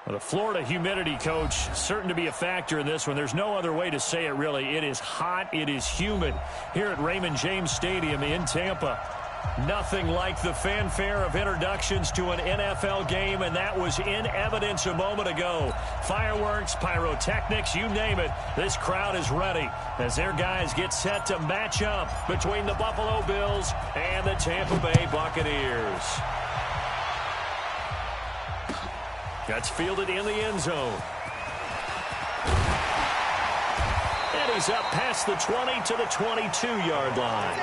Well, the Florida humidity, Coach, certain to be a factor in this one. There's no other way to say it, really. It is hot. It is humid here at Raymond James Stadium in Tampa. Nothing like the fanfare of introductions to an NFL game, and that was in evidence a moment ago. Fireworks, pyrotechnics, you name it. This crowd is ready as their guys get set to match up between the Buffalo Bills and the Tampa Bay Buccaneers. That's fielded in the end zone. And he's up past the 20 to the 22-yard line.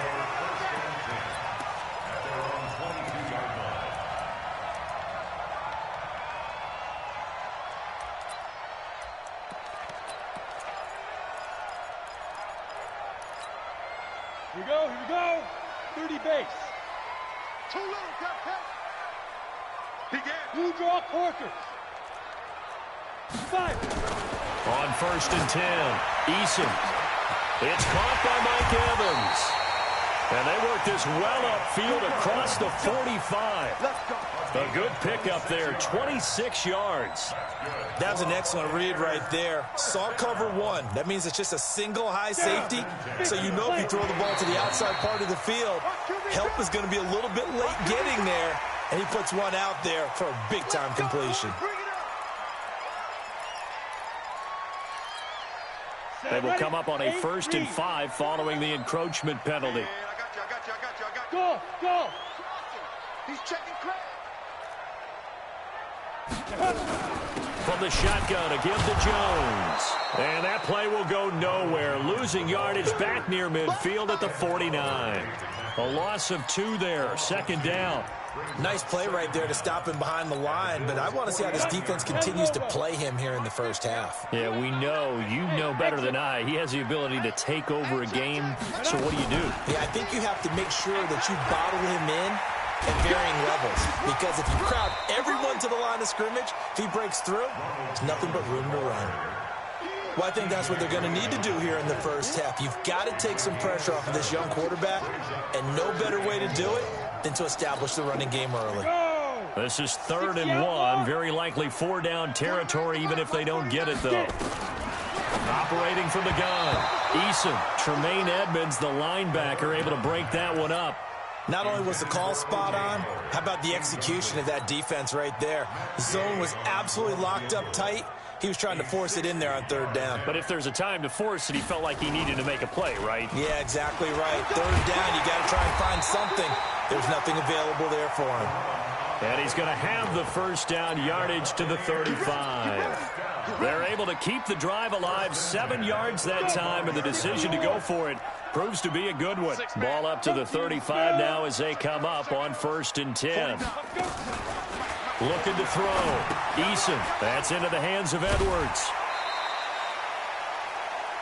Here we go. 30 base. Too little, cut. Begin. Blue draw quarters. 5. On 1st and 10, Eason. It's caught by Mike Evans. And they work this well upfield across the 45. Let's go. A good pickup there, 26 yards. That was an excellent read right there. Saw cover 1. That means it's just a single high safety. So you know if you throw the ball to the outside part of the field, help is going to be a little bit late getting there. And he puts one out there for a big-time completion. They will come up on a 1st and 5 following the encroachment penalty. I got you. Go. He's checking credit. From the shotgun, a give to Jones. And that play will go nowhere. Losing yardage back near midfield at the 49. A loss of 2 there, 2nd down. Nice play right there to stop him behind the line, but I want to see how this defense continues to play him here in the first half. Yeah, we know. You know better than I. He has the ability to take over a game, so what do you do? Yeah, I think you have to make sure that you bottle him in at varying levels, because if you crowd everyone to the line of scrimmage, if he breaks through, it's nothing but room to run. Well, I think that's what they're going to need to do here in the first half. You've got to take some pressure off of this young quarterback, and no better way to do it than to establish the running game early. This is 3rd and 1. Very likely 4-down territory, even if they don't get it, though. Operating from the gun, Eason. Tremaine Edmonds, the linebacker, able to break that one up. Not only was the call spot on, how about the execution of that defense right there? The zone was absolutely locked up tight. He was trying to force it in there on 3rd down. But if there's a time to force it, he felt like he needed to make a play, right? Yeah, exactly right. 3rd down, you got to try and find something. There's nothing available there for him. And he's going to have the 1st down yardage to the 35. They're able to keep the drive alive, 7 yards that time, and the decision to go for it proves to be a good one. Ball up to the 35 now as they come up on 1st and 10. Looking to throw. Eason. That's into the hands of Edwards.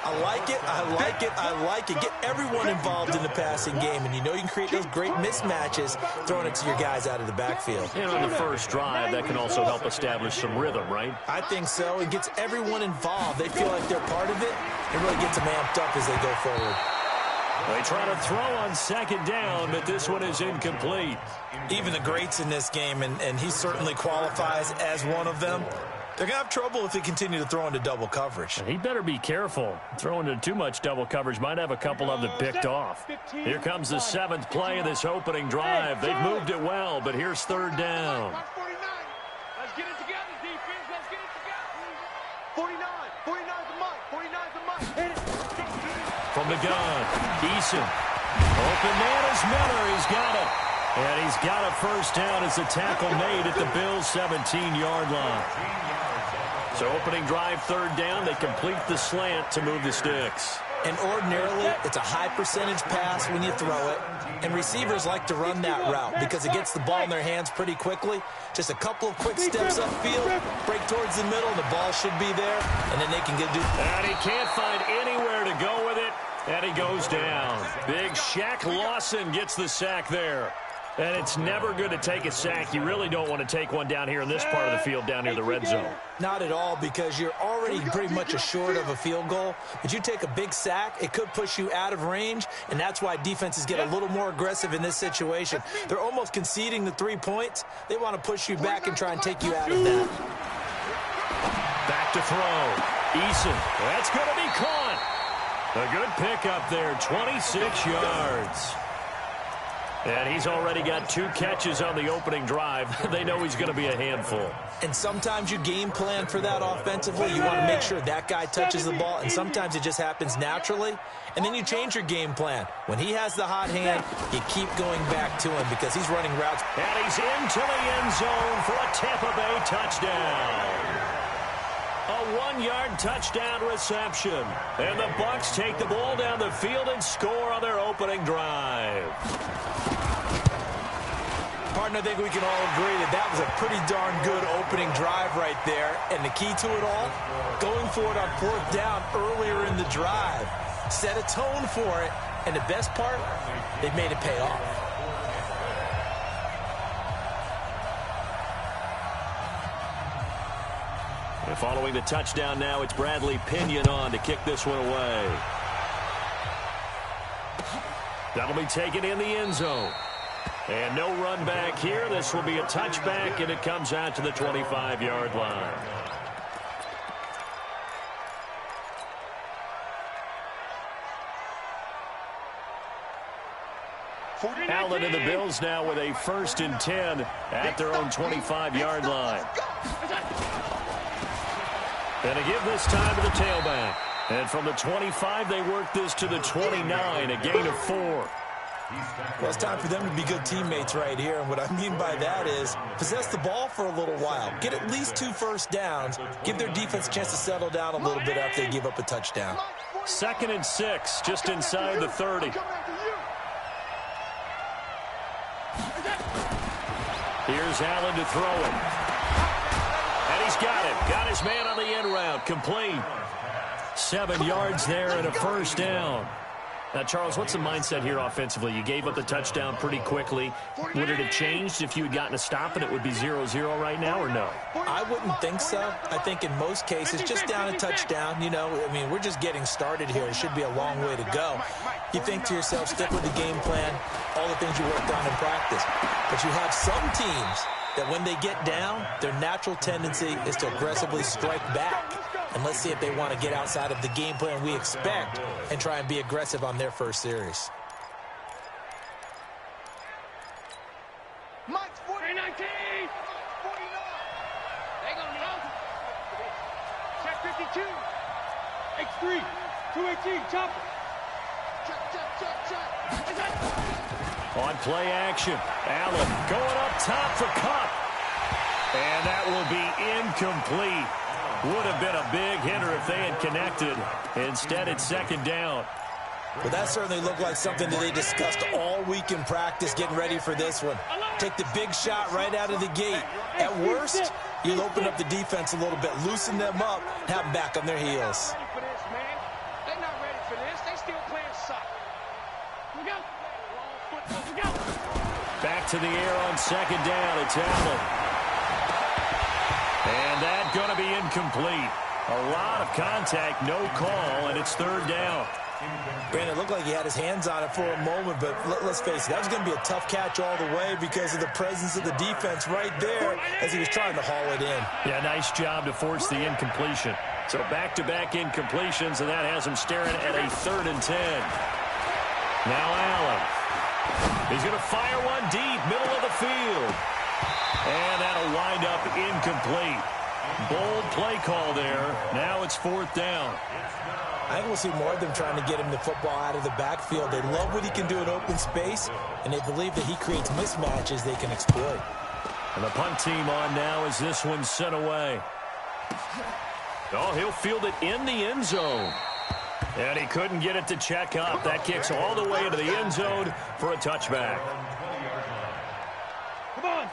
I like it. Get everyone involved in the passing game, and you know you can create those great mismatches throwing it to your guys out of the backfield. And on the first drive, that can also help establish some rhythm, right? I think so. It gets everyone involved. They feel like they're part of it. It really gets them amped up as they go forward. They try to throw on 2nd down, but this one is incomplete. Even the greats in this game, and he certainly qualifies as one of them, they're going to have trouble if they continue to throw into double coverage. He better be careful. Throwing into too much double coverage might have a couple of them picked off. Here comes the 7th play of this opening drive. They've moved it well, but here's 3rd down. Let's get it together, defense. Let's get it together. 49. 49's the mic. 49's the mic. From the gun, Eason. Open man is Miller. He's got it. And he's got a 1st down as the tackle made at the Bills' 17-yard line. So opening drive, 3rd down. They complete the slant to move the sticks. And ordinarily, it's a high percentage pass when you throw it. And receivers like to run that route because it gets the ball in their hands pretty quickly. Just a couple of quick steps upfield, break towards the middle, the ball should be there, and then they can get it. And he can't find anywhere to go with it, and he goes down. Big Shaq Lawson gets the sack there. And it's never good to take a sack. You really don't want to take one down here in this part of the field, down near the red zone. Not at all, because you're already pretty much assured of a field goal. But you take a big sack, it could push you out of range, and that's why defenses get a little more aggressive in this situation. They're almost conceding the 3 points. They want to push you back and try and take you out of that. to throw. Eason, that's going to be caught. A good pickup there, 26 yards. And he's already got 2 catches on the opening drive. They know he's going to be a handful. And sometimes you game plan for that offensively. You want to make sure that guy touches the ball, and sometimes it just happens naturally. And then you change your game plan. When he has the hot hand, you keep going back to him because he's running routes. And he's into the end zone for a Tampa Bay touchdown. A 1-yard touchdown reception. And the Bucs take the ball down the field and score on their opening drive. Partner, I think we can all agree that that was a pretty darn good opening drive right there. And the key to it all, going for it on 4th down earlier in the drive. Set a tone for it. And the best part, they've made it pay off. And following the touchdown now, it's Bradley Pinion on to kick this one away. That'll be taken in the end zone. And no run back here. This will be a touchback, and it comes out to the 25-yard line. Allen and the Bills now with a 1st and 10 at their own 25-yard line. And a give this time to the tailback. And from the 25, they work this to the 29, a gain of 4. Well, it's time for them to be good teammates right here. And what I mean by that is possess the ball for a little while. Get at least 2 first downs. Give their defense a chance to settle down a little bit after they give up a touchdown. 2nd and 6, just inside the 30. Here's Allen to throw it. And he's got it. Got his man on the end route. Complete. 7 yards there and a 1st down. Now, Charles, what's the mindset here offensively? You gave up the touchdown pretty quickly. Would it have changed if you had gotten a stop and it would be 0-0 right now, or no? I wouldn't think so. I think in most cases, just down a touchdown, you know, I mean, we're just getting started here. It should be a long way to go. You think to yourself, stick with the game plan, all the things you worked on in practice. But you have some teams that when they get down, their natural tendency is to aggressively strike back. And let's see if they want to get outside of the game plan we expect and try and be aggressive on their first series. Mike's 49. 19. 49. They gonna know. Check 52. X3. 218. Chopper. Check. On play action, Allen going up top for Cup. And that will be incomplete. Would have been a big hitter if they had connected. Instead, it's 2nd down. Well, that certainly looked like something that they discussed all week in practice, getting ready for this one. Take the big shot right out of the gate. At worst, you'll open up the defense a little bit, loosen them up, have them back on their heels. They're not ready for this. They still playing soccer. We go. We go. Back to the air on 2nd down. It's Allen. And that's going to be incomplete. A lot of contact, no call, and it's 3rd down. Brandon, it looked like he had his hands on it for a moment, but let's face it, that was going to be a tough catch all the way because of the presence of the defense right there as he was trying to haul it in. Yeah, nice job to force the incompletion. So back-to-back incompletions, and that has him staring at a 3rd and 10. Now Allen. He's going to fire one deep, middle of the field. And that'll wind up incomplete. Bold play call there. Now it's 4th down. I think we'll see more of them trying to get him the football out of the backfield. They love what he can do in open space, and they believe that he creates mismatches they can exploit. And the punt team on now as this one's sent away. Oh, he'll field it in the end zone. And he couldn't get it to check up. That kicks all the way into the end zone for a touchback.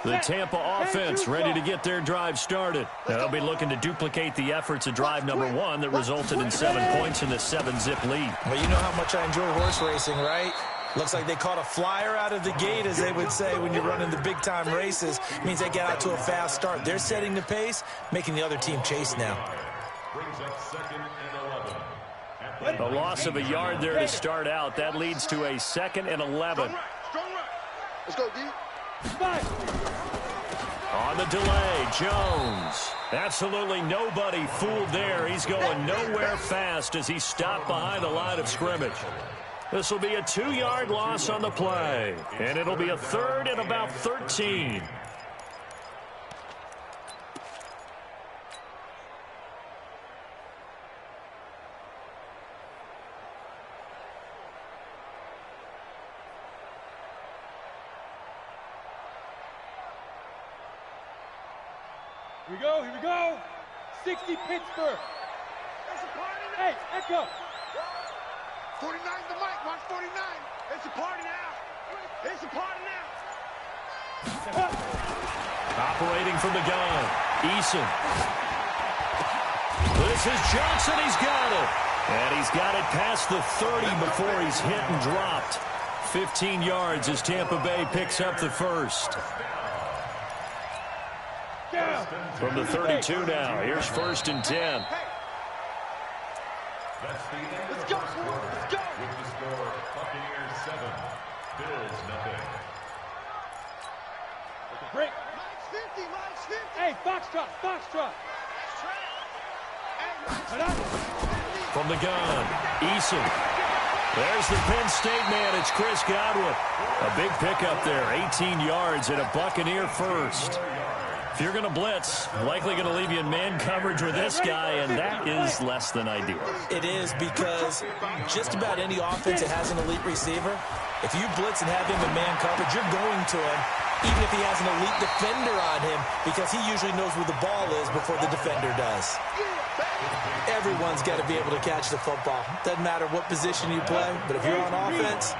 The Tampa offense ready to get their drive started. They'll be looking to duplicate the efforts of drive number 1 that resulted in 7 points in the 7-zip lead. Well, you know how much I enjoy horse racing, right? Looks like they caught a flyer out of the gate, as they would say when you're running the big-time races. It means they get out to a fast start. They're setting the pace, making the other team chase now. A loss of a yard there to start out. That leads to a 2nd and 11. Let's go, D. On the delay, Jones. Absolutely nobody fooled there. He's going nowhere fast as he stopped behind the line of scrimmage. This will be a 2-yard loss on the play, and it'll be a 3rd and about 13. Here we go, here we go. 60 Pittsburgh. Hey, Echo. 49's the mic, watch 49. It's a party now. It's a party now. Operating from the gun, Eason. This is Johnson, he's got it. And he's got it past the 30 before he's hit and dropped. 15 yards as Tampa Bay picks up the first. From the 32 now, here's 1st and 10. Let's go, let's go. With the score, Buccaneers 7, Bills nothing. Break. Mine's 50, mine's 50. Hey, Foxtrot, Foxtrot. From the gun, Eason. There's the Penn State man, it's Chris Godwin. A big pickup there, 18 yards and a Buccaneer first. If you're going to blitz, likely going to leave you in man coverage with this guy, and that is less than ideal. It is, because just about any offense that has an elite receiver, if you blitz and have him in man coverage, you're going to him, even if he has an elite defender on him, because he usually knows where the ball is before the defender does. Everyone's got to be able to catch the football. Doesn't matter what position you play, but if you're on offense,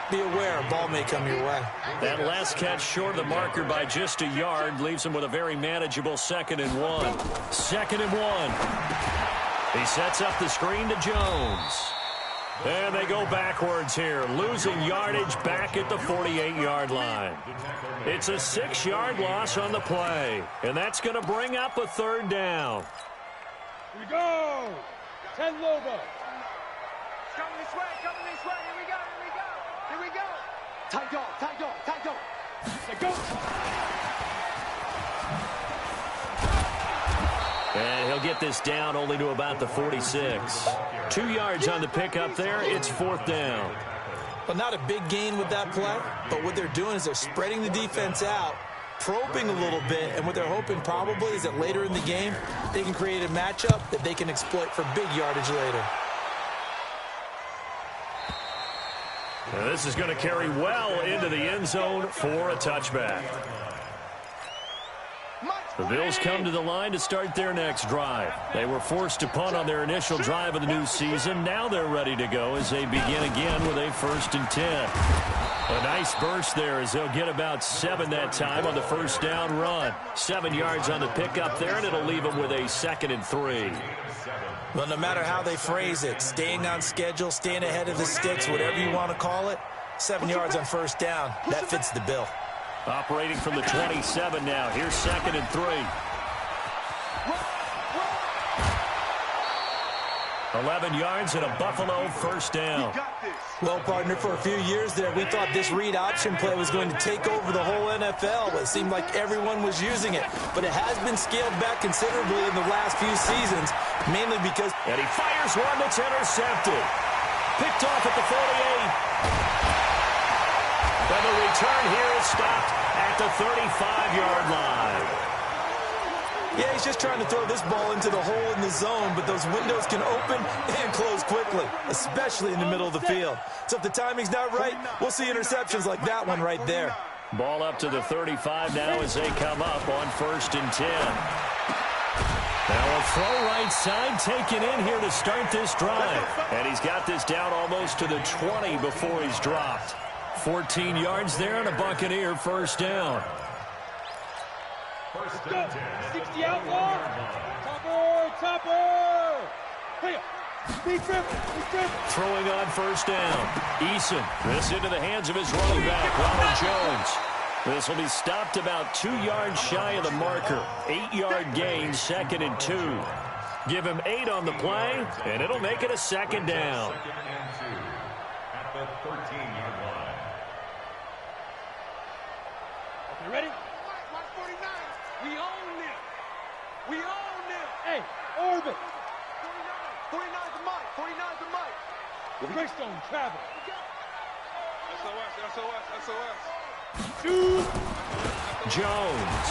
be aware, a ball may come your way. That last catch short of the marker by just a yard leaves him with a very manageable 2nd and 1. 2nd and 1. He sets up the screen to Jones. And they go backwards here, losing yardage back at the 48-yard line. It's a 6-yard loss on the play, and that's going to bring up a 3rd down. Here we go. 10 Lobo. Coming this way, here we go, here we go. Here we go. Tight dog, tight dog, tight dog. Let's go. And he'll get this down only to about the 46. 2 yards on the pickup there. It's 4th down. Well, not a big gain with that play, but what they're doing is they're spreading the defense out, probing a little bit, and what they're hoping probably is that later in the game, they can create a matchup that they can exploit for big yardage later. Now this is going to carry well into the end zone for a touchback. The Bills come to the line to start their next drive. They were forced to punt on their initial drive of the new season. Now they're ready to go as they begin again with a 1st and 10. A nice burst there as they'll get about 7 that time on the 1st down run. 7 yards on the pickup there, and it'll leave them with a 2nd and 3. Well, no matter how they phrase it, staying on schedule, staying ahead of the sticks, whatever you want to call it, 7 yards on 1st down, that fits the bill. Operating from the 27 now. Here's 2nd and 3. 11 yards and a Buffalo 1st down. Well, partner, for a few years there, we thought this read option play was going to take over the whole NFL. It seemed like everyone was using it, but it has been scaled back considerably in the last few seasons, mainly because... And he fires one that's intercepted. Picked off at the 48. And the return here is stopped at the 35-yard line. Yeah, he's just trying to throw this ball into the hole in the zone, but those windows can open and close quickly, especially in the middle of the field. So if the timing's not right, we'll see interceptions like that one right there. Ball up to the 35 now as they come up on 1st and 10. Now a throw right side taken in here to start this drive. And he's got this down almost to the 20 before he's dropped. 14 yards there and a Buccaneer 1st down. 60 outlaw. Topper. Hey, be triple. Throwing on 1st down. Eason. This into the hands of his running back, Ronald Jones. This will be stopped about 2 yards shy of the marker. 8-yard gain, 2nd and 2. Give him 8 on the play, and it'll make it a 2nd down. At the 13-yard line. You ready? Watch 49. We own them. Hey, orbit. 49's the mic. 49's the mic. Greystone travel. SOS. Jones.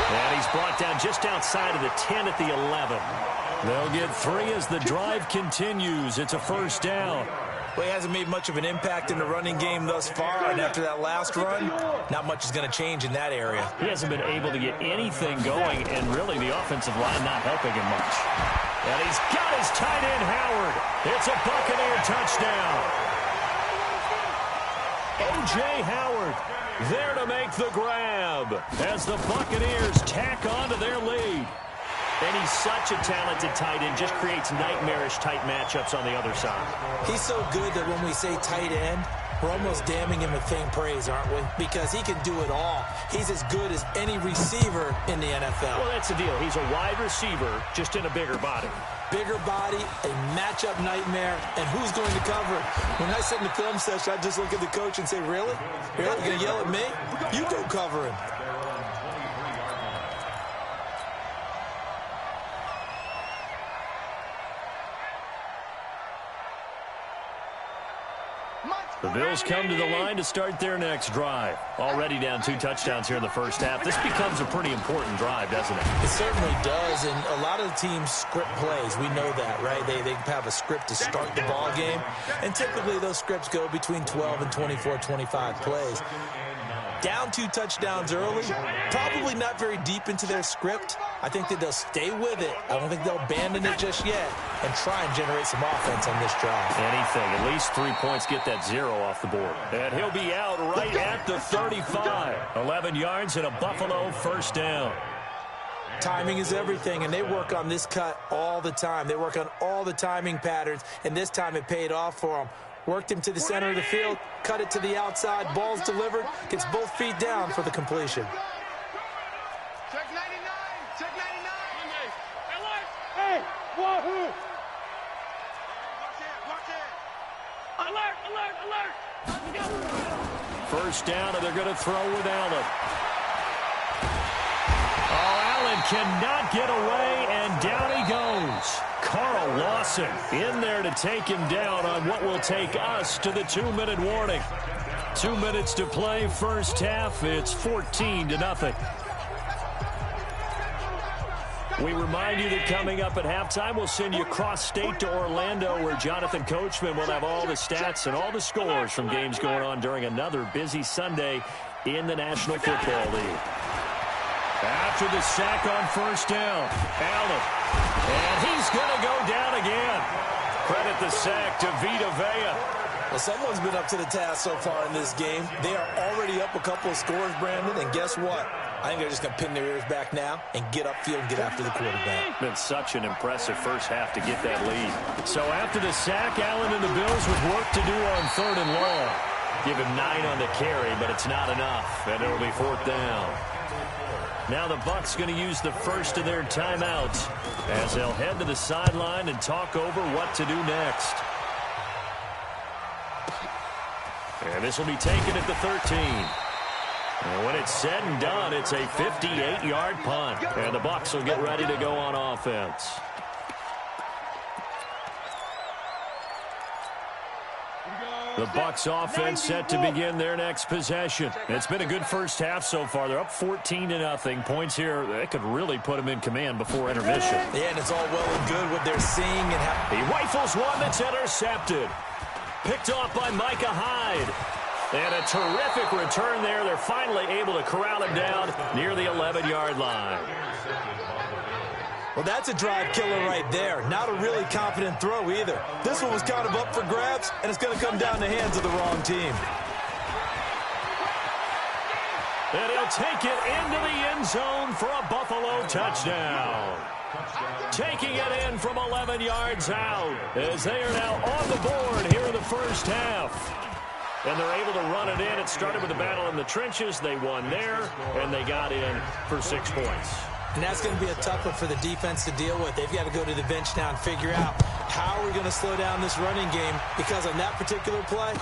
And he's brought down just outside of the 10 at the 11. They'll get 3 as the drive continues. It's a first down. Well, he hasn't made much of an impact in the running game thus far, and after that last run, not much is going to change in that area. He hasn't been able to get anything going, and really the offensive line not helping him much. And he's got his tight end, Howard. It's a Buccaneer touchdown. O.J. Howard there to make the grab as the Buccaneers tack on to their lead. And he's such a talented tight end, just creates nightmarish-type matchups on the other side. He's so good that when we say tight end, we're almost damning him with faint praise, aren't we? Because he can do it all. He's as good as any receiver in the NFL. Well, that's the deal. He's a wide receiver, just in a bigger body. Bigger body, a matchup nightmare, and who's going to cover it? When I sit in the film session, I just look at the coach and say, really? Really? You're going to yell at me? You go cover him. The Bills come to the line to start their next drive. Already down 2 touchdowns here in the first half. This becomes a pretty important drive, doesn't it? It certainly does, and a lot of the teams script plays. We know that, right? They have a script to start the ball game, and typically those scripts go between 12 and 24, 25 plays. Down 2 touchdowns early, probably not very deep into their script. I think that they'll stay with it. I don't think they'll abandon it just yet and try and generate some offense on this drive. Anything. At least 3 points, get that 0 off the board. And he'll be out right at the 35. 11 yards and a Buffalo first down. Timing is everything, and they work on this cut all the time. They work on all the timing patterns, and this time it paid off for them. Worked him to the center of the field, cut it to the outside, ball's delivered, gets both feet down for the completion. Check 99. Check 99. Hey, wahoo! Watch it. Alert! First down, and they're going to throw with Allen. Oh, Allen cannot get away, and down he goes. Carl Lawson in there to take him down on what will take us to the 2-minute warning. 2 minutes to play first half. It's 14-0. We remind you that coming up at halftime, we'll send you cross-state to Orlando, where Jonathan Coachman will have all the stats and all the scores from games going on during another busy Sunday in the National Football League. After the sack on first down, Allen. And he's going to go down again. Credit the sack to Vita Vea. Well, someone's been up to the task so far in this game. They are already up a couple of scores, Brandon, and guess what? I think they're just going to pin their ears back now and get upfield and get after the quarterback. Been such an impressive first half to get that lead. So after the sack, Allen and the Bills with work to do on 3rd and long. Give him 9 on the carry, but it's not enough, and it'll be 4th down. Now the Bucs going to use the first of their timeouts as they'll head to the sideline and talk over what to do next. And this will be taken at the 13. And when it's said and done, it's a 58-yard punt. And the Bucs will get ready to go on offense. The Bucs offense set to begin their next possession. It's been a good first half so far. They're up 14-0. Points here, that could really put them in command before intermission. Yeah, and it's all well and good what they're seeing. And how he rifles one that's intercepted. Picked off by Micah Hyde. And a terrific return there. They're finally able to corral him down near the 11-yard line. Well, that's a drive killer right there. Not a really confident throw either. This one was kind of up for grabs, and it's going to come down the hands of the wrong team. And he'll take it into the end zone for a Buffalo touchdown. Taking it in from 11 yards out as they are now on the board here in the first half. And they're able to run it in. It started with a battle in the trenches. They won there, and they got in for 6 points. And that's going to be a tough one for the defense to deal with. They've got to go to the bench now and figure out how are we going to slow down this running game, because on that particular play,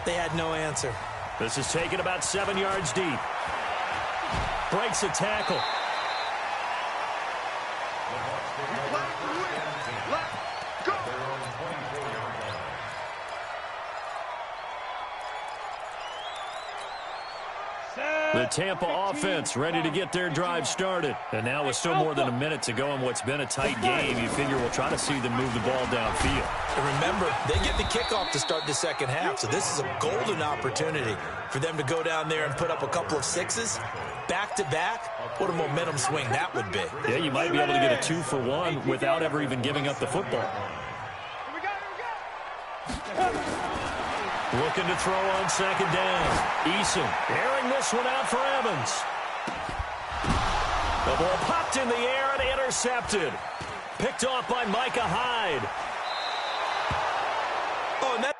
they had no answer. This is taken about 7 yards deep. Breaks a tackle. The Tampa offense ready to get their drive started. And now with still more than a minute to go in what's been a tight game, you figure we'll try to see them move the ball downfield. And remember, they get the kickoff to start the second half, so this is a golden opportunity for them to go down there and put up a couple of sixes. Back-to-back, what a momentum swing that would be. Yeah, you might be able to get a 2-for-1 without ever even giving up the football. Looking to throw on second down. Eason airing this one out for Evans. The ball popped in the air and intercepted. Picked off by Micah Hyde. Oh, and that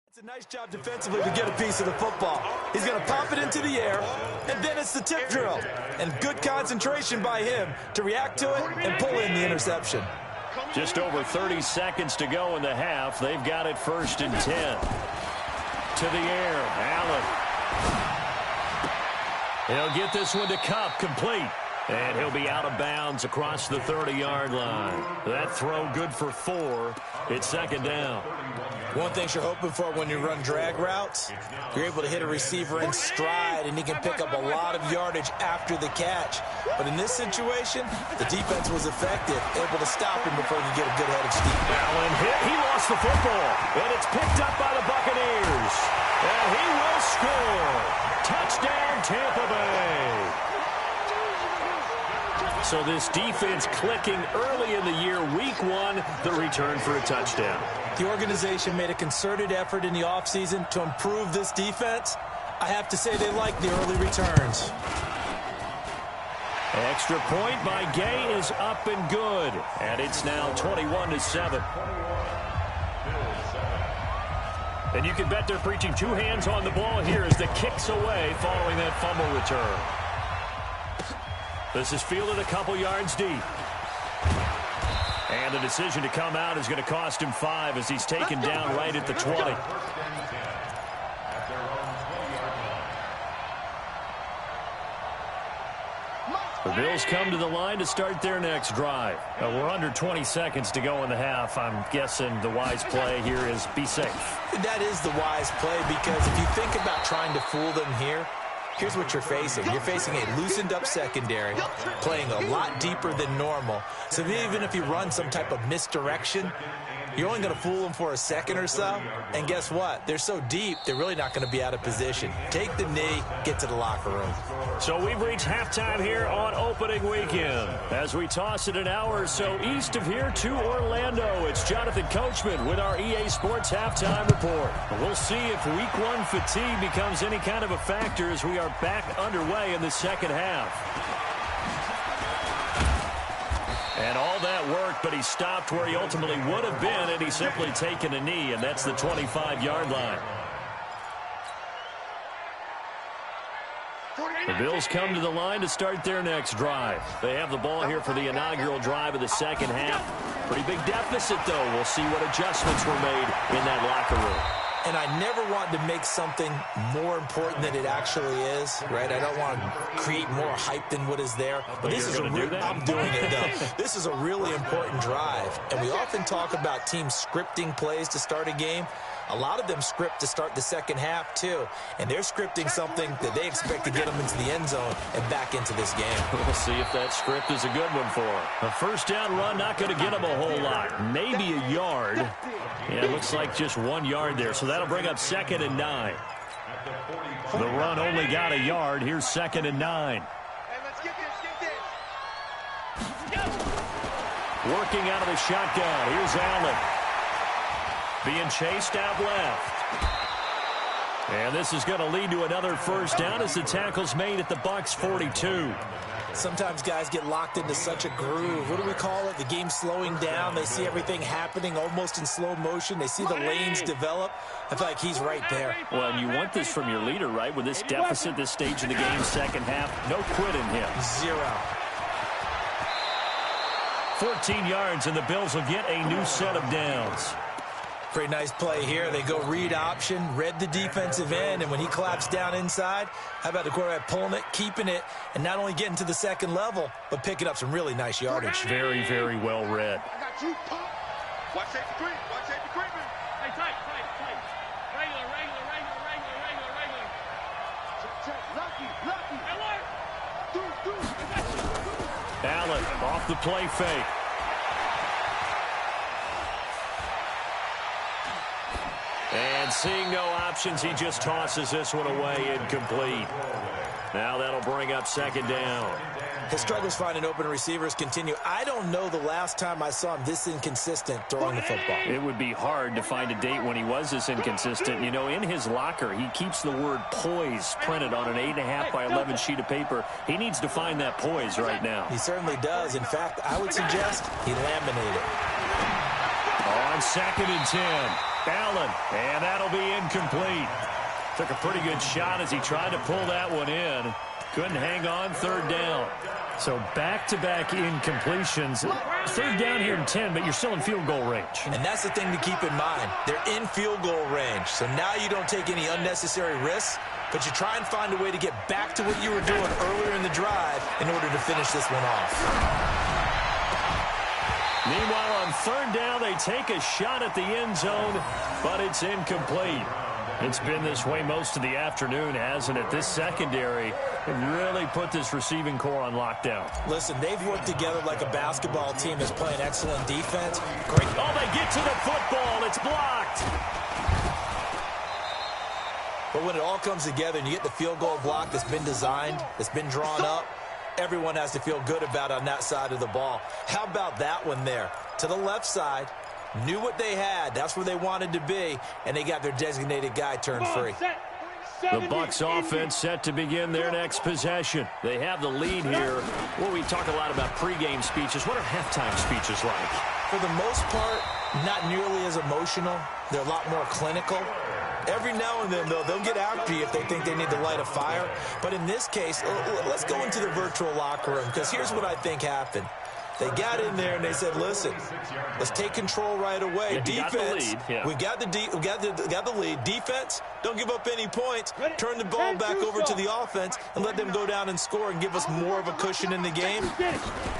it's a nice job defensively to get a piece of the football. He's going to pop it into the air, and then it's the tip drill. And good concentration by him to react to it and pull in the interception. Just over 30 seconds to go in the half. They've got it 1st and 10. To the air, Allen. He'll get this one to Cup, complete. And he'll be out of bounds across the 30-yard line. That throw good for 4. It's second down. One thing you're hoping for when you run drag routes, you're able to hit a receiver in stride, and he can pick up a lot of yardage after the catch. But in this situation, the defense was effective, able to stop him before he could get a good head of steam. Allen hit. He lost the football, and it's picked up by the Buccaneers. And he will score. Touchdown, Tampa Bay. So this defense clicking early in the year, week 1, the return for a touchdown. The organization made a concerted effort in the offseason to improve this defense. I have to say they like the early returns. Extra point by Gay is up and good. And it's now 21-7. And you can bet they're preaching 2 hands on the ball here as the kick's away following that fumble return. This is fielded a couple yards deep. And the decision to come out is going to cost him 5 as he's taken down right at the 20. The Bills come to the line to start their next drive. We're under 20 seconds to go in the half. I'm guessing the wise play here is be safe. That is the wise play, because if you think about trying to fool them here, here's what you're facing. You're facing a loosened-up secondary, playing a lot deeper than normal. So even if you run some type of misdirection, you're only going to fool them for a second or so. And guess what? They're so deep, they're really not going to be out of position. Take the knee, get to the locker room. So we've reached halftime here on opening weekend. As we toss it an hour or so east of here to Orlando, it's Jonathan Coachman with our EA Sports Halftime Report. We'll see if week 1 fatigue becomes any kind of a factor as we are back underway in the second half. And all that worked, but he stopped where he ultimately would have been, and he's simply taken a knee, and that's the 25-yard line. The Bills come to the line to start their next drive. They have the ball here for the inaugural drive of the second half. Pretty big deficit, though. We'll see what adjustments were made in that locker room. And I never want to make something more important than it actually is, right? I don't want to create more hype than what is there. But this is I'm doing it, though. This is a really important drive. And we often talk about teams scripting plays to start a game. A lot of them script to start the second half, too. And they're scripting something that they expect to get them into the end zone and back into this game. We'll see if that script is a good one for them. A first down run, not going to get them a whole lot. Maybe a yard. Yeah, it looks like just 1 yard there. So that'll bring up 2nd and 9. The run only got a yard. Here's 2nd and 9. Working out of the shotgun. Here's Allen. Being chased out left. And this is going to lead to another first down as the tackle's made at the Bucs 42. Sometimes guys get locked into such a groove. What do we call it? The game slowing down. They see everything happening almost in slow motion. They see the lanes develop. I feel like he's right there. Well, and you want this from your leader, right? With this deficit, this stage of the game, second half, no quit in him. 0. 14 yards, and the Bills will get a new set of downs. Pretty nice play here. They go read option, read the defensive end, and when he claps down inside, how about the quarterback pulling it, keeping it, and not only getting to the second level, but picking up some really nice yardage. Very, very well read. I got you, pump. Watch safety creep. Watch safety creeping. Tight. Regular. Check. Lucky. Hey, what? Allen off the play fake. And seeing no options, he just tosses this one away, incomplete. Now that'll bring up second down. His struggles finding open receivers continue. I don't know the last time I saw him this inconsistent throwing the football. It would be hard to find a date when he was this inconsistent. You know, in his locker, he keeps the word poise printed on an 8.5 by 11 sheet of paper. He needs to find that poise right now. He certainly does. In fact, I would suggest he laminated. On 2nd and 10, Allen, and that'll be incomplete. Took a pretty good shot as he tried to pull that one in. Couldn't hang on, 3rd down. So back-to-back incompletions. 3rd down here in 10, but you're still in field goal range. And that's the thing to keep in mind. They're in field goal range. So now you don't take any unnecessary risks, but you try and find a way to get back to what you were doing earlier in the drive in order to finish this one off. Meanwhile, on 3rd down, they take a shot at the end zone, but it's incomplete. It's been this way most of the afternoon, hasn't it? This secondary really put this receiving core on lockdown. Listen, they've worked together like a basketball team that's playing excellent defense. Great. Oh, they get to the football. It's blocked. But when it all comes together and you get the field goal block that's been designed, that's been drawn up, everyone has to feel good about on that side of the ball. How about that one there? To the left side. Knew what they had. That's where they wanted to be, and they got their designated guy turned free. The Bucs offense set to begin their next possession. They have the lead here. Well, we talk a lot about pregame speeches. What are halftime speeches like? For the most part, not nearly as emotional. They're a lot more clinical. Every now and then, though, they'll get after you if they think they need to light a fire. But in this case, let's go into the virtual locker room, because here's what I think happened. They got in there and they said, "Listen, let's take control right away. Defense, we got the lead. Defense, don't give up any points. Turn the ball back over to the offense and let them go down and score and give us more of a cushion in the game."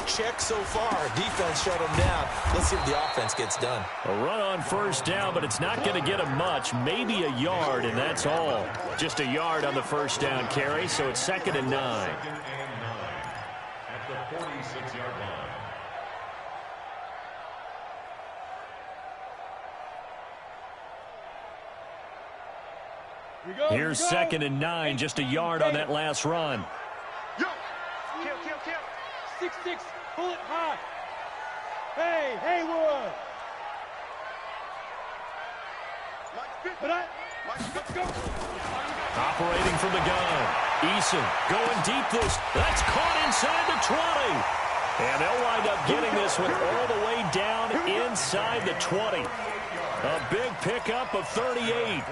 Check so far. Defense shut them down. Let's see if the offense gets done. A run on 1st down, but it's not going to get them much. Maybe a yard, and that's all. Just a yard on the 1st down carry, so it's 2nd and 9. At the 46-yard line. Here's 2nd and 9, just a yard on that last run. Yo! Kill. 6-6, pull it high. Hey, Haywood. Let's go. Operating from the gun. Eason going deep this. That's caught inside the 20. And they'll wind up getting this one all the way down inside the 20. A big pickup of 38.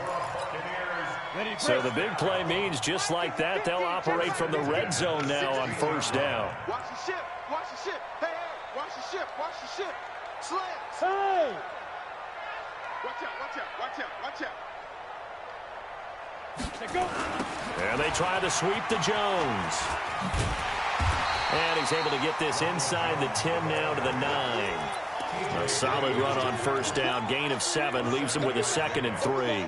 So the big play means just like that, they'll operate from the red zone now on 1st down. Watch the ship. Hey, watch the ship. Slants. Hey! Watch out. Let's go. And they try to sweep to Jones. And he's able to get this inside the 10 now to the 9. A solid run on 1st down. Gain of 7 leaves him with a 2nd and 3.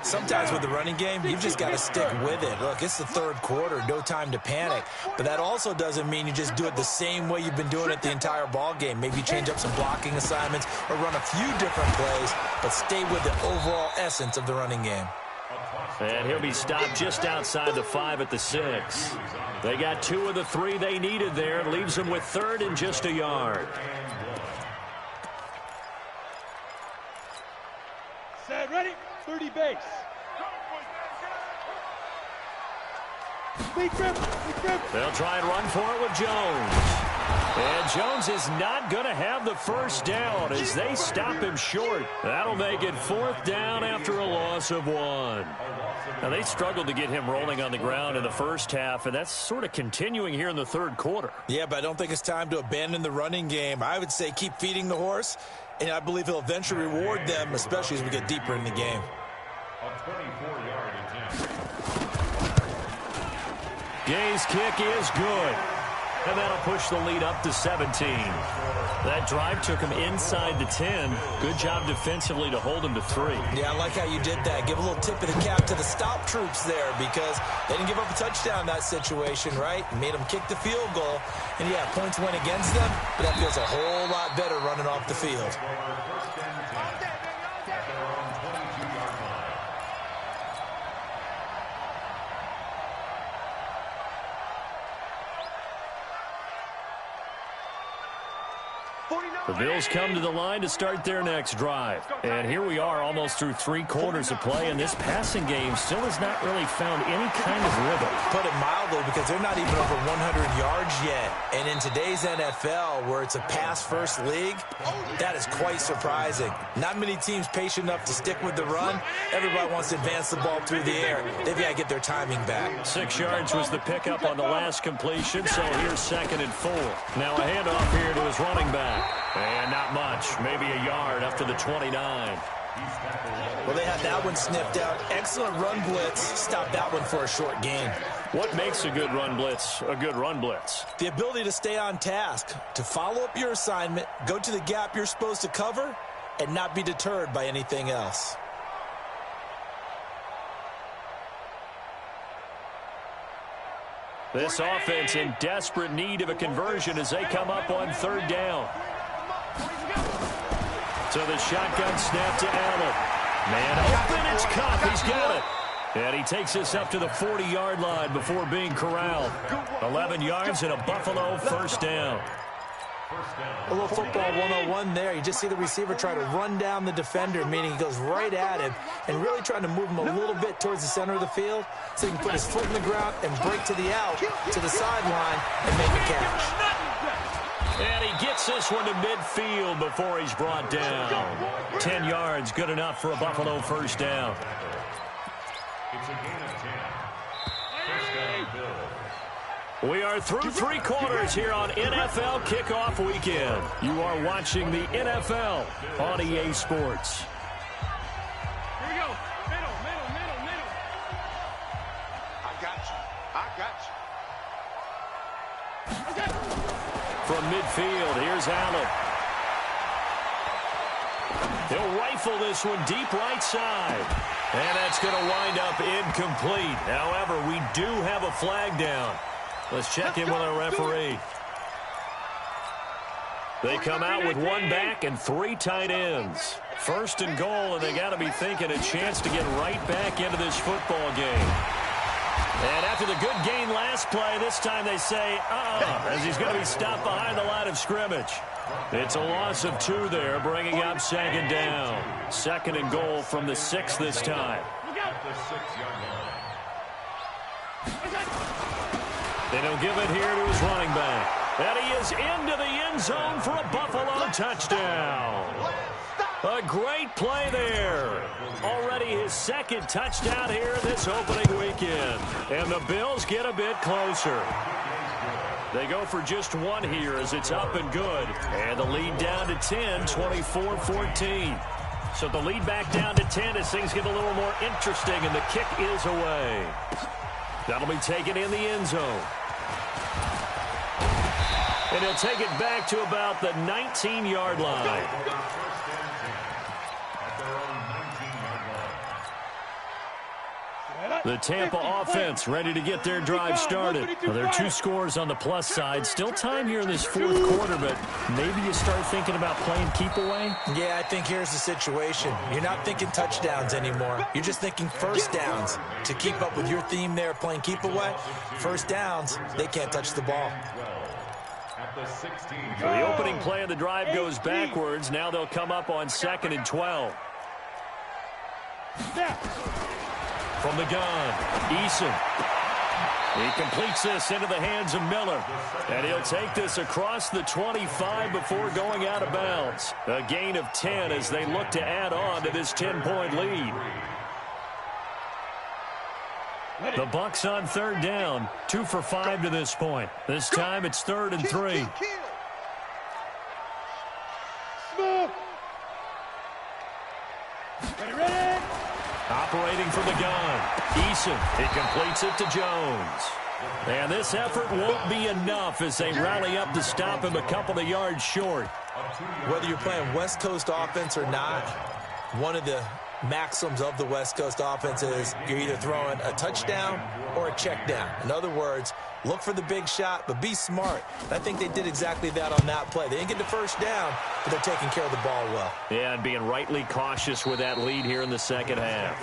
Sometimes with the running game, you've just got to stick with it. Look, it's the 3rd quarter, no time to panic. But that also doesn't mean you just do it the same way you've been doing it the entire ball game. Maybe change up some blocking assignments or run a few different plays, but stay with the overall essence of the running game. And he'll be stopped just outside the 5 at the 6. They got 2 of the 3 they needed there. It leaves them with 3rd and just a yard. Set, ready, 30 base. Big grip. They'll try and run for it with Jones. And Jones is not going to have the 1st down as they stop him short. That'll make it 4th down after a loss of 1. Now, they struggled to get him rolling on the ground in the 1st half, and that's sort of continuing here in the 3rd quarter. Yeah, but I don't think it's time to abandon the running game. I would say keep feeding the horse, and I believe he'll eventually reward them, especially as we get deeper in the game. A 24-yard attempt. Gay's kick is good. And that'll push the lead up to 17. That drive took him inside the 10. Good job defensively to hold him to 3. Yeah, I like how you did that. Give a little tip of the cap to the stop troops there because they didn't give up a touchdown in that situation, right? Made them kick the field goal. And, yeah, points went against them, but that feels a whole lot better running off the field. The Bills come to the line to start their next drive. And here we are almost through 3 quarters of play, and this passing game still has not really found any kind of rhythm. Put it mildly, because they're not even over 100 yards yet. And in today's NFL, where it's a pass-first league, that is quite surprising. Not many teams patient enough to stick with the run. Everybody wants to advance the ball through the air. They've got to get their timing back. 6 yards was the pickup on the last completion, so here's 2nd and 4. Now a handoff here to his running back. And not much, maybe a yard up to the 29. Well, they had that one sniffed out. Excellent run blitz. Stop that one for a short gain. What makes a good run blitz a good run blitz? The ability to stay on task, to follow up your assignment, go to the gap you're supposed to cover, and not be deterred by anything else. This offense in desperate need of a conversion as they come up on 3rd down. So the shotgun snap to Allen. Man open, it's Cup. He's got it. And he takes this up to the 40-yard line before being corralled. 11 yards and a Buffalo 1st down. A little football 101 there. You just see the receiver try to run down the defender, meaning he goes right at him and really trying to move him a little bit towards the center of the field so he can put his foot in the ground and break to the out, to the sideline, and make a catch. And he gets this one to midfield before he's brought down. 10 yards, good enough for a Buffalo 1st down. It's a gain of 10. First down, Bills. We are through 3 quarters here on NFL Kickoff Weekend. You are watching the NFL on EA Sports. Here we go. Middle. I got you. Okay. From midfield, here's Allen. He'll rifle this one deep right side. And that's going to wind up incomplete. However, we do have a flag down. Let's check in with our referee. They come out with 1 back and 3 tight ends. 1st and goal, and they got to be thinking a chance to get right back into this football game. And after the good gain last play, this time they say, as he's going to be stopped behind the line of scrimmage. It's a loss of 2 there, bringing up 2nd down. 2nd and goal from the 6 this time. At the 6-yard line. And he'll give it here to his running back. And he is into the end zone for a Buffalo touchdown. A great play there. Already his 2nd touchdown here this opening weekend. And the Bills get a bit closer. They go for just 1 here as it's up and good. And the lead down to 10, 24-14. So the lead back down to 10 as things get a little more interesting, and the kick is away. That'll be taken in the end zone. And he'll take it back to about the 19-yard line. The Tampa offense ready to get their drive started. Well, there are 2 scores on the plus side. Still time here in this 4th quarter, but maybe you start thinking about playing keep away? Yeah, I think here's the situation. You're not thinking touchdowns anymore. You're just thinking 1st downs. To keep up with your theme there, playing keep away, 1st downs, they can't touch the ball. So the opening play of the drive goes backwards. Now they'll come up on 2nd and 12. From the gun, Eason. He completes this into the hands of Miller. And he'll take this across the 25 before going out of bounds. A gain of 10 as they look to add on to this 10-point lead. The Bucs on 3rd down, 2 for 5 to this point. This time it's 3rd and 3. Ready? Operating from the gun. Eason. He completes it to Jones. And this effort won't be enough as they rally up to stop him a couple of yards short. Whether you're playing West Coast offense or not, one of the maxims of the West Coast offense is you're either throwing a touchdown or a check down. In other words, look for the big shot, but be smart. And I think they did exactly that on that play. They didn't get the first down, but they're taking care of the ball well. Yeah, and being rightly cautious with that lead here in the second half.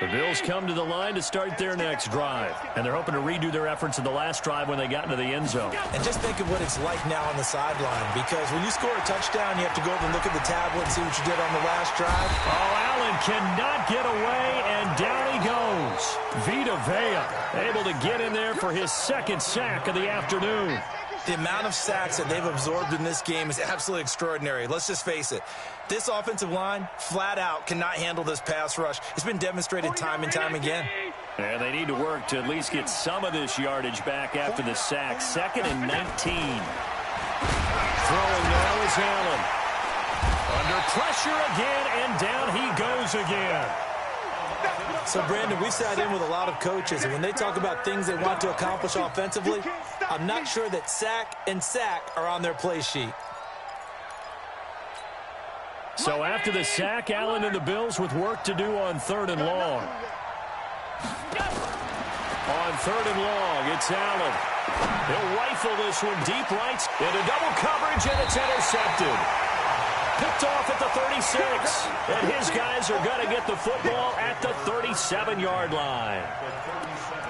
The Bills come to the line to start their next drive, and they're hoping to redo their efforts in the last drive when they got into the end zone. And just think of what it's like now on the sideline, because when you score a touchdown, you have to go over and look at the tablet and see what you did on the last drive. Oh, Allen cannot get away, and down he goes. Vita Vea able to get in there for his second sack of the afternoon. The amount of sacks that they've absorbed in this game is absolutely extraordinary. Let's just face it. This offensive line, flat out, cannot handle this pass rush. It's been demonstrated time and time again. And they need to work to at least get some of this yardage back after the sack. 2nd and 19. Throwing now is Allen. Under pressure again, and down he goes again. So, Brandon, we've sat in with a lot of coaches, and when they talk about things they want to accomplish offensively, I'm not sure that sack and sack are on their play sheet. So after the sack, Allen and the Bills with work to do on 3rd and long. On 3rd and long, it's Allen. He'll rifle this one deep right into double coverage, and it's intercepted. Picked off at the 36, and his guys are going to get the football at the 37-yard line.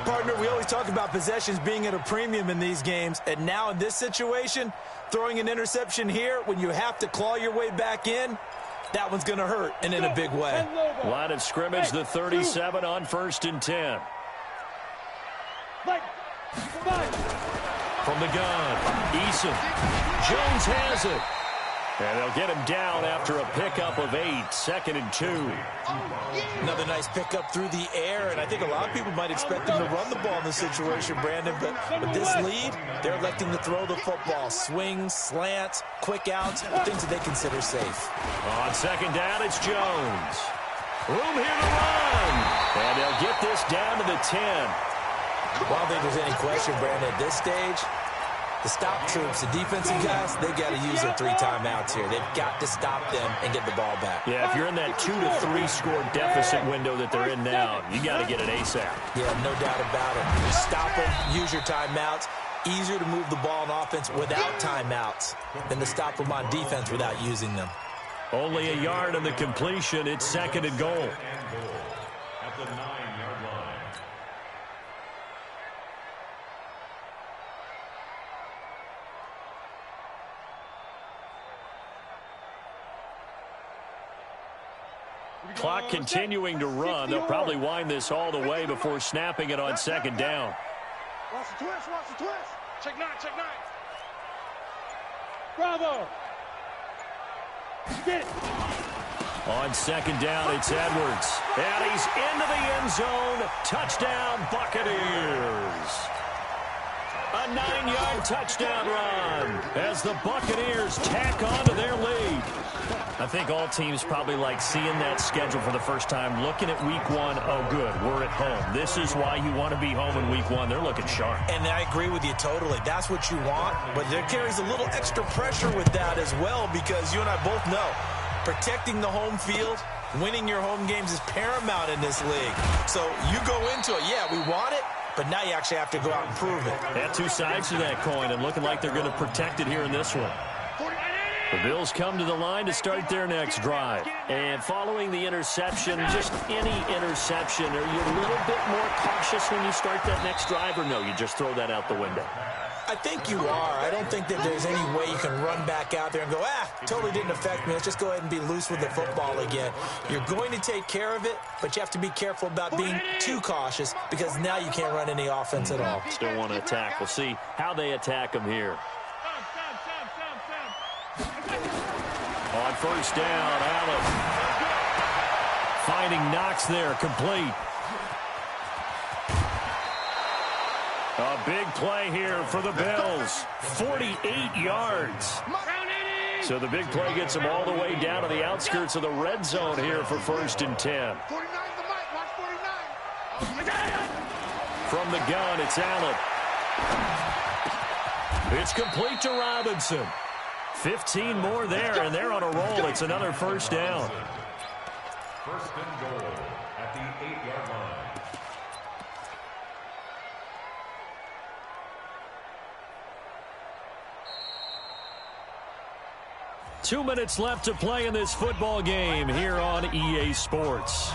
Partner, we always talk about possessions being at a premium in these games, and now in this situation, throwing an interception here when you have to claw your way back in, that one's going to hurt, and in a big way. Line of scrimmage, the 37 on 1st and 10. From the gun, Eason. Jones has it. And they'll get him down after a pickup of 8, 2nd and 2. Another nice pickup through the air, and I think a lot of people might expect them to run the ball in this situation, Brandon, but with this lead, they're electing to throw the football. Swings, slants, quick outs, things that they consider safe. On 2nd down, it's Jones. Room here to run. And they'll get this down to the 10. Well, I don't think there's any question, Brandon, at this stage, the stop troops, the defensive guys, they got to use their 3 timeouts here. They've got to stop them and get the ball back. Yeah, if you're in that 2 to 3 score deficit window that they're in now, you got to get it ASAP. Yeah, no doubt about it. Stop them, use your timeouts. Easier to move the ball on offense without timeouts than to stop them on defense without using them. Only a yard on the completion. It's 2nd and goal. At the 9-yard line. Clock continuing to run. They'll probably wind this all the way before snapping it on 2nd down. Watch the twist, watch the twist. Check 9, check 9. Bravo. Get it. On 2nd down, it's Edwards. And he's into the end zone. Touchdown, Buccaneers. A 9-yard touchdown run as the Buccaneers tack on to their lead. I think all teams probably like seeing that schedule for the first time, looking at week 1. Oh, good, we're at home. This is why you want to be home in week 1. They're looking sharp. And I agree with you totally. That's what you want, but there carries a little extra pressure with that as well, because you and I both know protecting the home field, winning your home games is paramount in this league. So you go into it, yeah, we want it, but now you actually have to go out and prove it. They have 2 sides to that coin, and looking like they're going to protect it here in this one. The Bills come to the line to start their next drive. And following the interception, just any interception, are you a little bit more cautious when you start that next drive, or no, you just throw that out the window? I think you are. I don't think that there's any way you can run back out there and go, totally didn't affect me. Let's just go ahead and be loose with the football again. You're going to take care of it, but you have to be careful about being too cautious, because now you can't run any offense at all. Still want to attack. We'll see how they attack them here. On 1st down, Allen. Finding Knox there, complete. A big play here for the Bills. 48 yards. So the big play gets them all the way down to the outskirts of the red zone here for 1st and 10. 49 the mic, watch 49. From the gun, it's Allen. It's complete to Robinson. 15 more there, and they're on a roll. It's another 1st down. 1st and goal at the 8-yard line. Two minutes left to play in this football game here on EA Sports.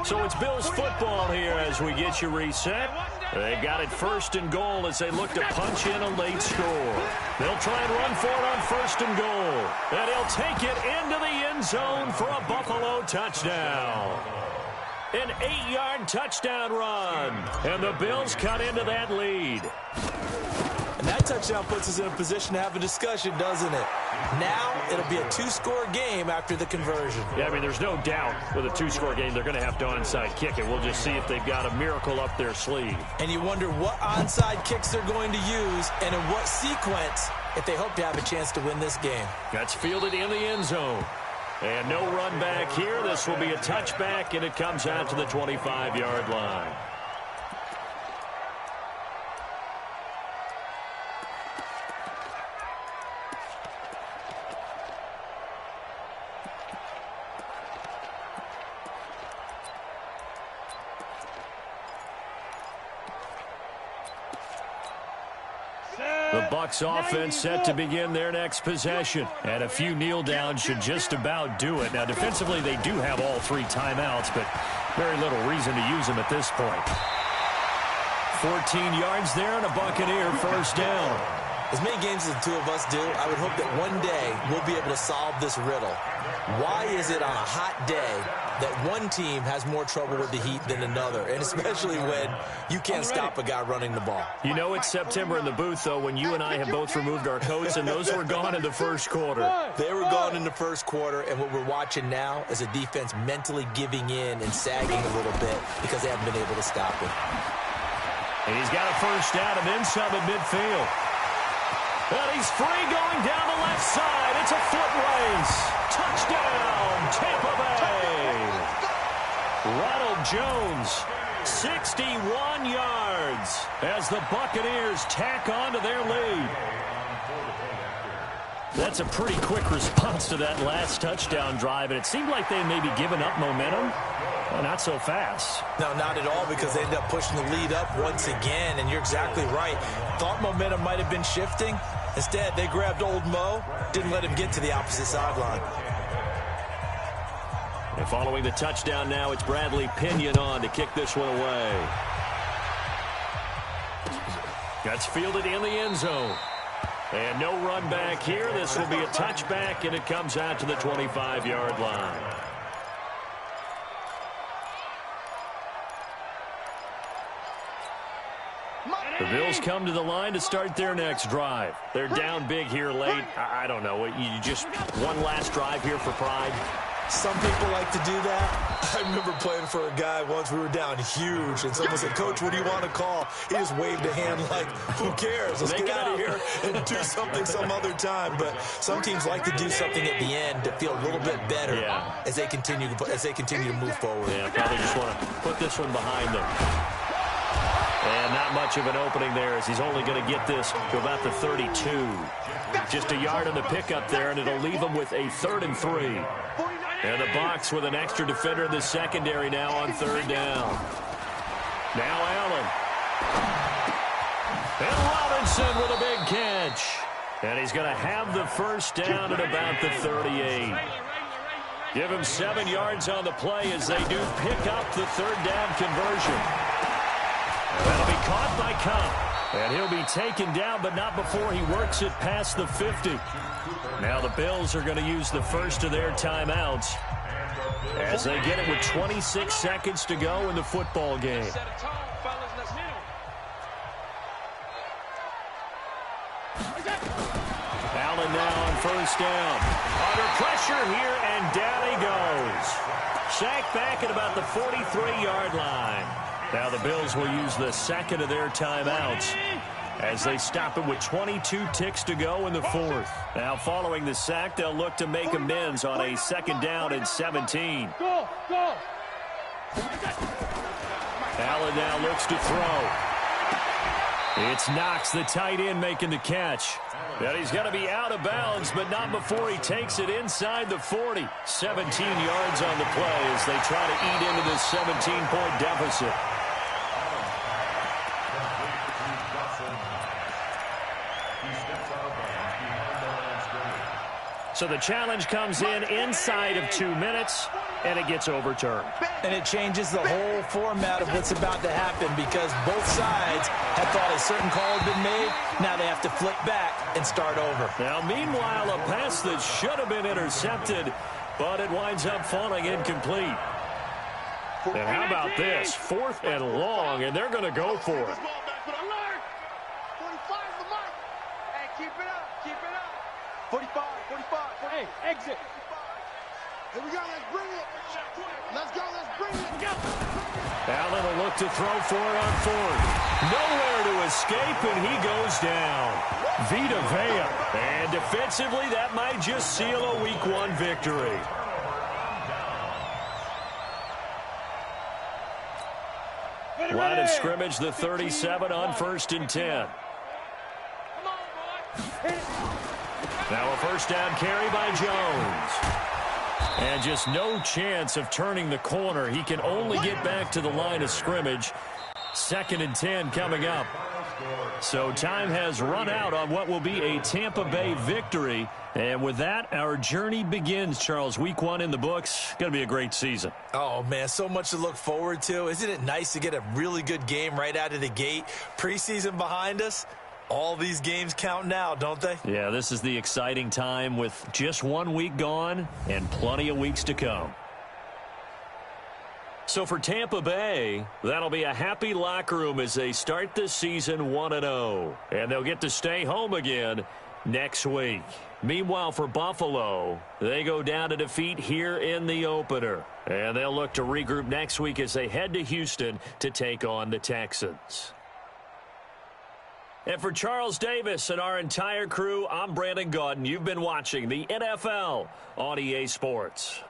So it's Bills football here as we get you reset. They got it 1st and goal as they look to punch in a late score. They'll try and run for it on 1st and goal. And he'll take it into the end zone for a Buffalo touchdown. An 8-yard touchdown run. And the Bills cut into that lead. And that touchdown puts us in a position to have a discussion, doesn't it? Now it'll be a 2-score game after the conversion. Yeah, I mean, there's no doubt with a 2-score game they're going to have to onside kick it. We'll just see if they've got a miracle up their sleeve. And you wonder what onside kicks they're going to use and in what sequence if they hope to have a chance to win this game. That's fielded in the end zone. And no run back here. This will be a touchback, and it comes out to the 25-yard line. The Bucs offense set to begin their next possession. And a few kneel downs should just about do it. Now, defensively, they do have all 3 timeouts, but very little reason to use them at this point. 14 yards there and a Buccaneer 1st down. As many games as the two of us do, I would hope that one day we'll be able to solve this riddle. Why is it on a hot day that one team has more trouble with the heat than another, and especially when you can't stop a guy running the ball? You know it's September in the booth, though, when you and I have both removed our coats, and those were gone in the 1st quarter. They were gone in the 1st quarter, and what we're watching now is a defense mentally giving in and sagging a little bit because they haven't been able to stop it. And he's got a 1st down and then some at midfield. And he's free going down the left side. It's a foot race. Touchdown, Tampa Bay. Ronald Jones, 61 yards as the Buccaneers tack on to their lead. That's a pretty quick response to that last touchdown drive, and it seemed like they had maybe given up momentum. Well, not so fast. No, not at all, because they ended up pushing the lead up once again, and you're exactly right. Thought momentum might have been shifting. Instead, they grabbed old Mo, didn't let him get to the opposite sideline. And following the touchdown now, it's Bradley Pinion on to kick this one away. That's fielded in the end zone. And no run back here. This will be a touchback, and it comes out to the 25-yard line. The Bills come to the line to start their next drive. They're down big here late. I don't know. You just one last drive here for pride? Some people like to do that. I remember playing for a guy once. We were down huge, and someone said, "Coach, what do you want to call?" He just waved a hand like, "Who cares? Let's get out of here and do something some other time." But some teams like to do something at the end to feel a little bit better as they continue to move forward. Yeah, probably just want to put this one behind them. And not much of an opening there as he's only going to get this to about the 32. Just a yard on the pickup there, and it'll leave him with a 3rd and 3. And the Bucs with an extra defender in the secondary now on 3rd down. Now Allen. And Robinson with a big catch. And he's going to have the 1st down at about the 38. Give him 7 yards on the play as they do pick up the 3rd down conversion. That'll be caught by Cup. And he'll be taken down, but not before he works it past the 50. Now the Bills are going to use the first of their timeouts as they get it with 26 seconds to go in the football game. Allen now on 1st down. Under pressure here, and down he goes. Sacked back at about the 43-yard line. Now the Bills will use the second of their timeouts as they stop it with 22 ticks to go in the fourth. Now, following the sack, they'll look to make amends on a 2nd down and 17. Go, go. Allen now looks to throw. It's Knox, the tight end, making the catch. And he's going to be out of bounds, but not before he takes it inside the 40. 17 yards on the play as they try to eat into this 17-point deficit. So the challenge comes in inside of 2 minutes, and it gets overturned. And it changes the whole format of what's about to happen because both sides had thought a certain call had been made. Now they have to flip back and start over. Now, meanwhile, a pass that should have been intercepted, but it winds up falling incomplete. And how about this? 4th and long, and they're going to go for it. 45 the mark. Hey, keep it up. Keep it up. 45. Hey, exit. Here we go. Let's bring it. Let's go. Let's bring it. Go. Allen will look to throw for it on 4th. Nowhere to escape, and he goes down. Vita Vea. And defensively, that might just seal a Week 1 victory. Line of scrimmage, the 37 on 1st and 10. Now a 1st down carry by Jones. And just no chance of turning the corner. He can only get back to the line of scrimmage. 2nd and 10 coming up. So time has run out on what will be a Tampa Bay victory. And with that, our journey begins, Charles. Week 1 in the books. Going to be a great season. Oh, man, so much to look forward to. Isn't it nice to get a really good game right out of the gate? Preseason behind us. All these games count now, don't they? Yeah, this is the exciting time with just 1 week gone and plenty of weeks to come. So for Tampa Bay, that'll be a happy locker room as they start this season 1-0. And they'll get to stay home again next week. Meanwhile, for Buffalo, they go down to defeat here in the opener. And they'll look to regroup next week as they head to Houston to take on the Texans. And for Charles Davis and our entire crew, I'm Brandon Gaudin. You've been watching the NFL on EA Sports.